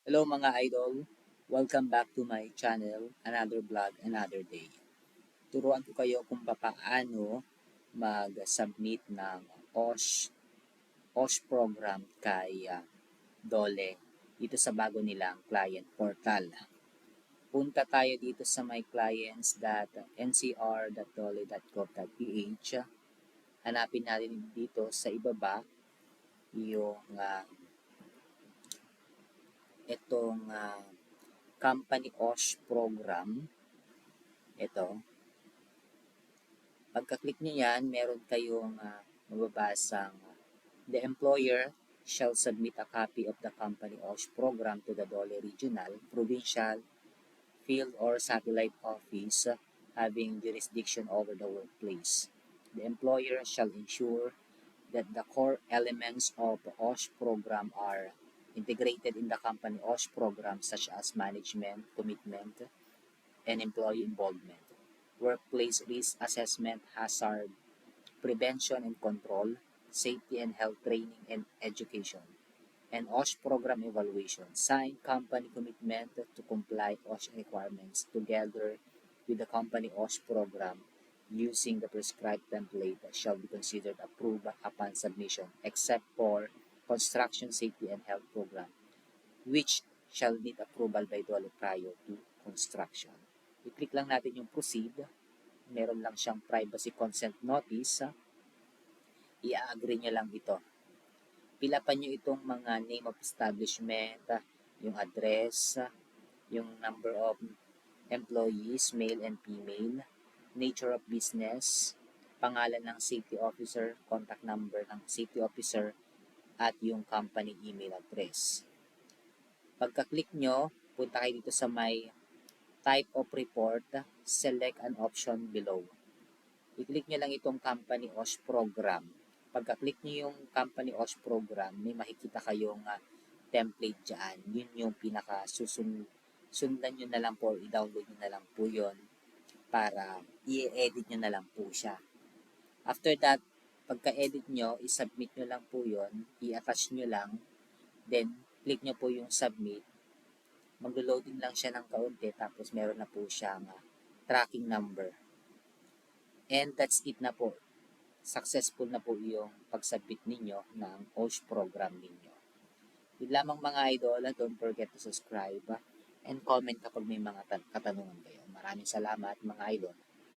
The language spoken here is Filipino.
Hello mga idol! Welcome back to my channel, Another Vlog, Another Day. Turuan ko kayo kung paano mag-submit ng OSH program kay Dole dito sa bago nilang client portal. Punta tayo dito sa my clients.ncr.dole.gov.ph. Hanapin natin dito sa ibaba yung itong company OSH program. Ito. Pagka-click nyo yan, meron kayong mababasang the employer shall submit a copy of the company OSH program to the Dole Regional, Provincial, Field or Satellite Office having jurisdiction over the workplace. The employer shall ensure that the core elements of the OSH program are integrated in the company OSH program such as management, commitment, and employee involvement, workplace risk assessment, hazard prevention and control, safety and health training and education, and OSH program evaluation. Sign company commitment to comply OSH requirements together with the company OSH program using the prescribed template shall be considered approved upon submission except for construction safety and health program, which shall need approval by Dole prior to construction. I-click lang natin yung proceed. Meron lang siyang privacy consent notice. I-agree nyo lang ito. Pilapan nyo itong mga name of establishment, yung address, yung number of employees, male and female, nature of business, pangalan ng safety officer, contact number ng safety officer, at yung company email address. Pagka-click nyo, punta kayo dito sa may type of report, select an option below. I-click nyo lang itong company OSH program. Pagka-click nyo yung company OSH program, may makikita kayong template dyan. Yun yung sundan nyo na lang po, i-download nyo na lang po yun para i-edit nyo na lang po siya. After that, pagka-edit nyo, i-submit nyo lang po yun, i-attach nyo lang, then click nyo po yung submit. Maglo-loading lang siya ng kaunti, tapos meron na po siyang tracking number. And that's it na po. Successful na po yung pag-submit ninyo ng OSH program ninyo. Yun lamang mga idol, don't forget to subscribe and comment kapag may mga katanungan kayo. Maraming salamat mga idol.